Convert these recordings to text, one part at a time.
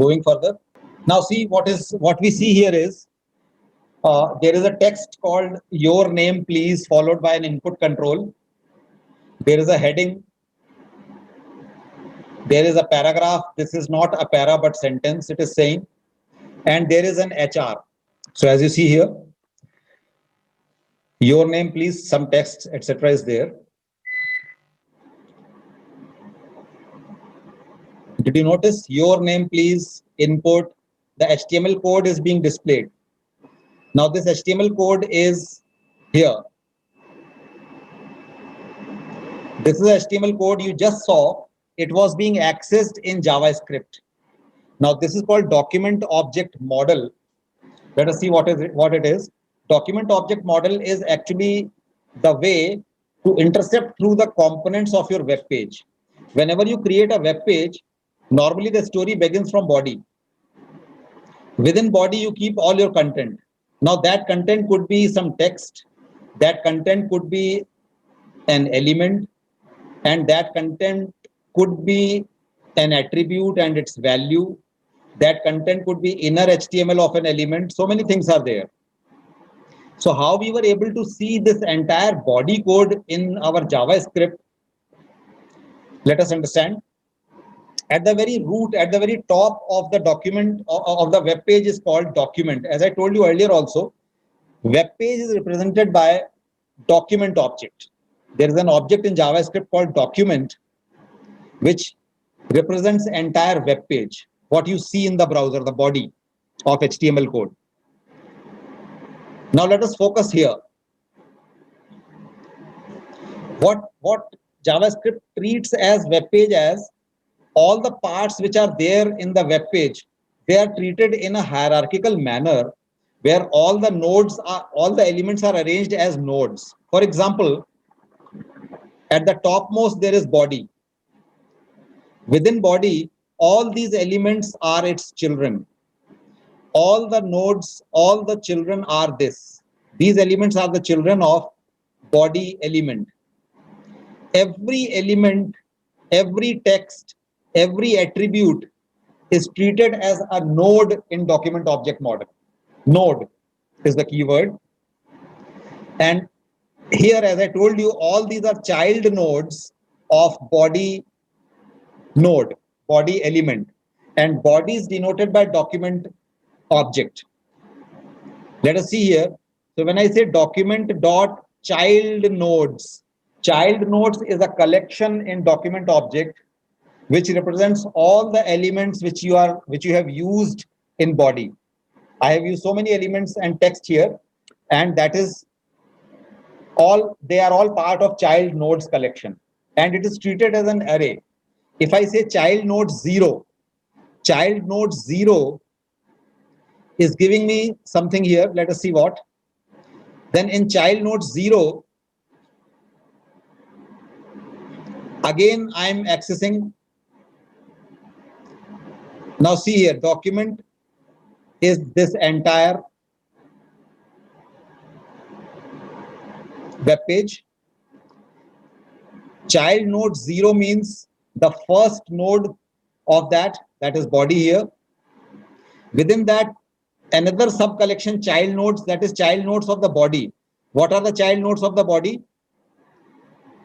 Going further. Now see what we see here is there is a text called your name please followed by an input control. There is a heading. There is a paragraph. This is not a para but sentence it is saying. And there is an HR. So as you see here, your name please, some text etc. is there. Did you notice your name please input? The HTML code is being displayed. Now this HTML code is here. This is HTML code you just saw. It was being accessed in JavaScript. Now this is called document object model. Let us see what it is. Document object model is actually the way to intercept through the components of your web page. Whenever you create a web page, normally the story begins from body. Within body, you keep all your content. Now that content could be some text, that content could be an element, and that content could be an attribute and its value. That content could be inner HTML of an element. So many things are there. So how we were able to see this entire body code in our JavaScript, let us understand. At the very root, at the very top of the document of the web page is called document. As I told you earlier also, web page is represented by document object. There is an object in JavaScript called document, which represents entire web page, what you see in the browser, the body of HTML code. Now let us focus here. What JavaScript treats as web page as all the parts which are there in the web page, they are treated in a hierarchical manner where all the nodes are, all the elements are arranged as nodes. For example, at the topmost there is body. Within body, all these elements are its children. All the nodes, all the children are this. These elements are the children of body element. Every element, every text, every attribute is treated as a node in document object model. Node is the keyword. And here, as I told you, all these are child nodes of body node, body element. And body is denoted by document object. Let us see here. So when I say document dot child nodes is a collection in document object which represents all the elements which you have used in body. I have used so many elements and text here, and that is all, they are all part of child nodes collection, and it is treated as an array. If I say child node 0 is giving me something here. Let us see what. Then in child node 0, again I am accessing. Now see here, document is this entire web page. Child node 0 means the first node of that is body here. Within that, another sub collection child nodes, that is child nodes of the body. What are the child nodes of the body?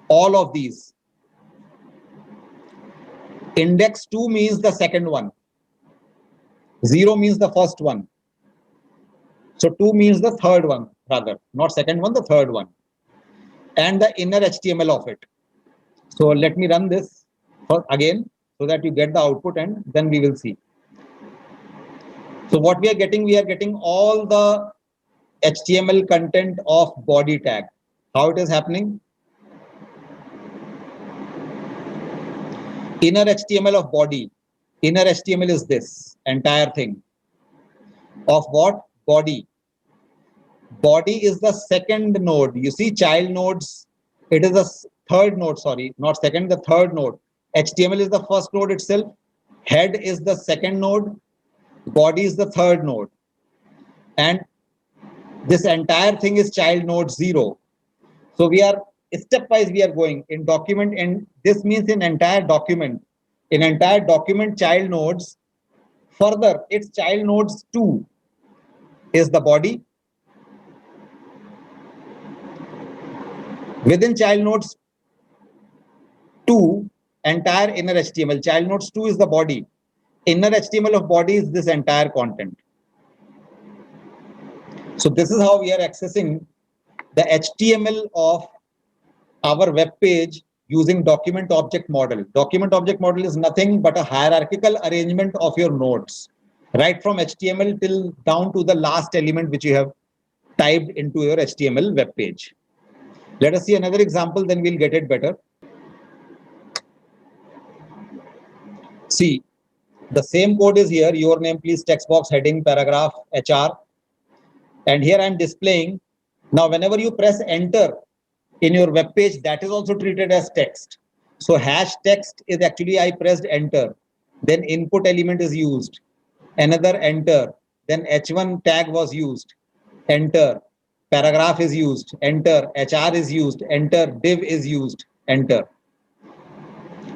All of these. Index 2 means the second one. 0 means the first one. So 2 means the third one, rather, not second one, the third one. And the inner HTML of it. So let me run this again so that you get the output, and then we will see. So what we are getting all the HTML content of body tag. How it is happening? Inner HTML of body. Inner HTML is this entire thing. Of what? Body. Body is the second node. You see child nodes. It is the third node, sorry, not second, the third node. HTML is the first node itself. Head is the second node. Body is the third node. And this entire thing is child node 0. So we are stepwise, we are going in document, and this means in entire document. In entire document child nodes, Further, its child nodes 2 is the body. Within child nodes 2, entire inner HTML. Child nodes 2 is the body. Inner HTML of body is this entire content. So this is how we are accessing the HTML of our web page using document object model. Document object model is nothing but a hierarchical arrangement of your nodes, right from HTML till down to the last element which you have typed into your HTML web page. Let us see another example, then we'll get it better. See, the same code is here, your name, please, text box, heading, paragraph, HR. And here I'm displaying. Now, whenever you press enter in your web page, that is also treated as text. So hash text is actually I pressed enter. Then input element is used. Another enter. Then H1 tag was used. Enter. Paragraph is used. Enter. HR is used. Enter. Div is used. Enter.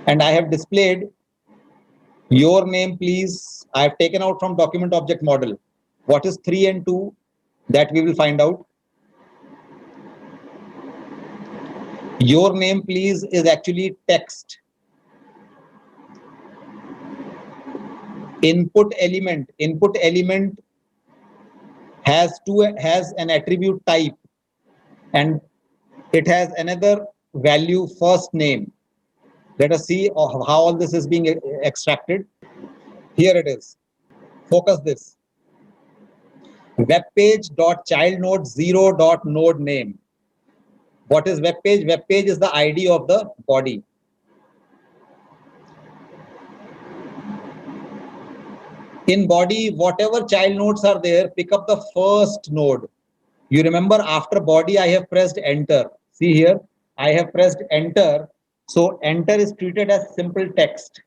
And I have displayed your name, please. I have taken out from document object model. What is 3 and 2? That we will find out. Your name, please, is actually text. Input element has an attribute type, and it has another value, first name. Let us see how all this is being extracted. Here it is. Focus this. Webpage.childnode0.node name. What is web page? Web page is the ID of the body. In body, whatever child nodes are there, pick up the first node. You remember after body, I have pressed enter. See here, I have pressed enter. So enter is treated as simple text.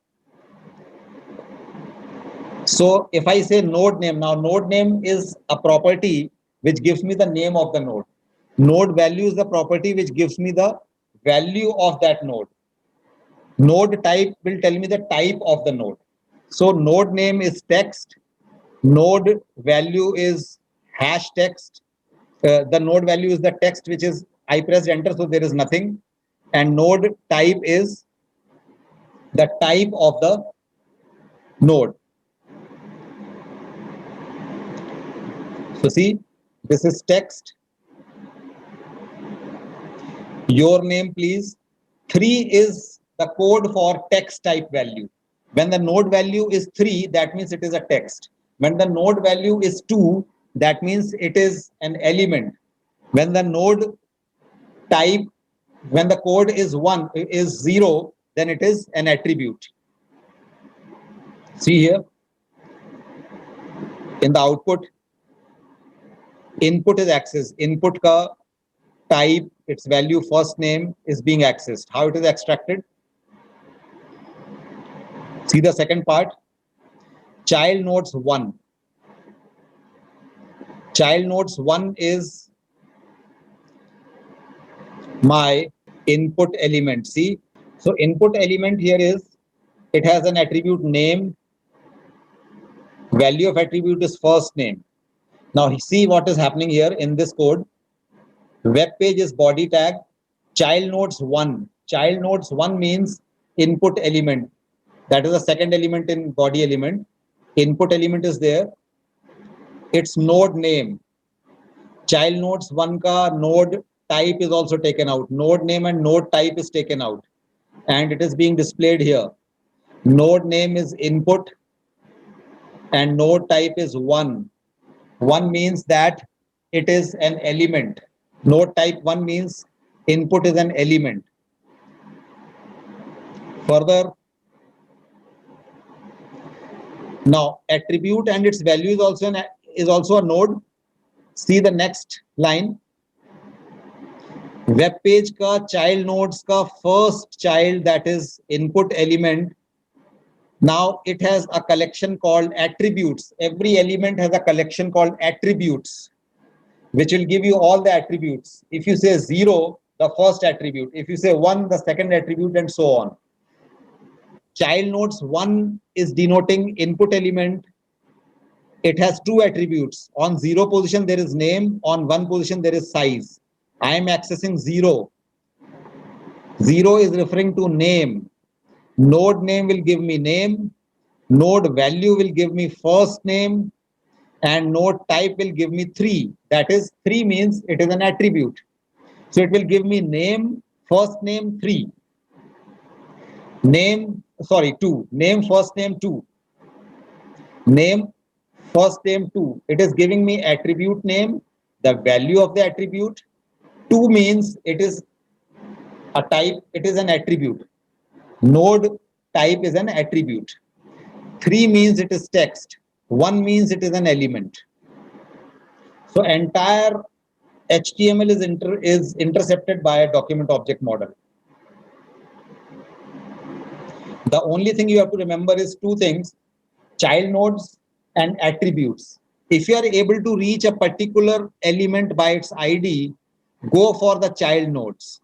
So if I say node name, now node name is a property which gives me the name of the node. Node value is the property which gives me the value of that node. Node type will tell me the type of the node. So node name is text. Node value is hash text. The node value is the text, which is I pressed enter, so there is nothing. And node type is the type of the node. So see, this is text. Your name, please. 3 is the code for text type value. When the node value is 3, that means it is a text. When the node value is 2, that means it is an element. When the node type, when the code is 0, then it is an attribute. See here, in the output, input is accessed. Input ka type, its value, first name is being accessed. How it is extracted? See the second part, child nodes 1. Child nodes 1 is my input element. See, so input element here is, it has an attribute name. Value of attribute is first name. Now see what is happening here in this code. Web page is body tag. Child nodes 1. Child nodes 1 means input element. That is the second element in body element. Input element is there. Its node name. Child nodes 1 ka node type is also taken out. Node name and node type is taken out. And it is being displayed here. Node name is input and node type is 1. 1 means that it is an element. Node type 1 means input is an element. Further, now attribute and its value is also a node. See the next line. Web page ka child nodes ka first child, that is input element. Now it has a collection called attributes. Every element has a collection called attributes, which will give you all the attributes. If you say 0, the first attribute. If you say 1, the second attribute, and so on. Child nodes 1 is denoting input element. It has two attributes. On 0 position, there is name. On 1 position, there is size. I am accessing 0. 0 is referring to name. Node name will give me name. Node value will give me first name. And node type will give me 3. That is, 3 means it is an attribute. So it will give me name, first name, 3. Name, sorry, 2. Name, first name, 2. Name, first name, 2. It is giving me attribute name, the value of the attribute. 2 means it is a type, it is an attribute. Node type is an attribute. 3 means it is text. 1 means it is an element. So entire HTML is intercepted by a document object model. The only thing you have to remember is two things: child nodes and attributes. If you are able to reach a particular element by its ID, go for the child nodes.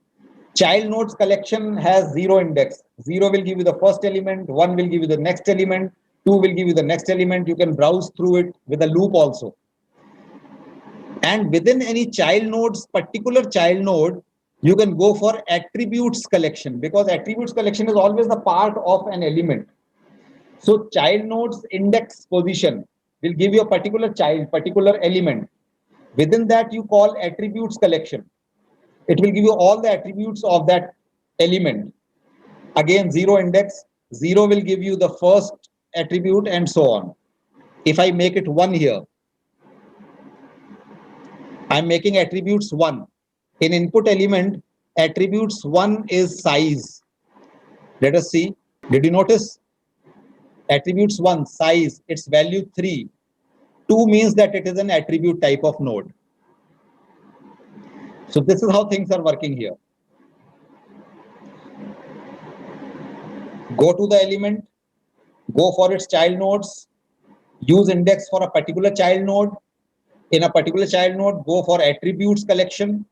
Child nodes collection has 0 index. 0 will give you the first element, 1 will give you the next element, 2 will give you the next element. You can browse through it with a loop also. And within any child nodes, particular child node, you can go for attributes collection, because attributes collection is always the part of an element. So child nodes index position will give you a particular child, particular element. Within that, you call attributes collection. It will give you all the attributes of that element. Again, 0 index, 0 will give you the first attribute and so on. If I make it 1 here, I'm making attributes 1. In input element, attributes 1 is size. Let us see. Did you notice? Attributes 1, size, its value 3. 2 means that it is an attribute type of node. So this is how things are working here. Go to the element, go for its child nodes, use index for a particular child node. In a particular child node, go for attributes collection.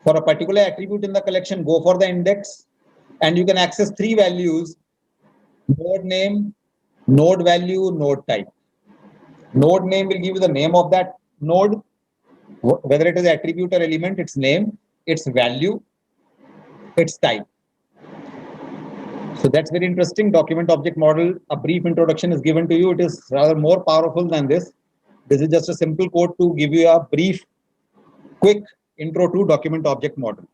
For a particular attribute in the collection, go for the index. And you can access 3 values: node name, node value, node type. Node name will give you the name of that node, whether it is attribute or element, its name, its value, its type. So that's very interesting. Document object model, a brief introduction is given to you. It is rather more powerful than this. This is just a simple code to give you a brief, quick intro to document object model.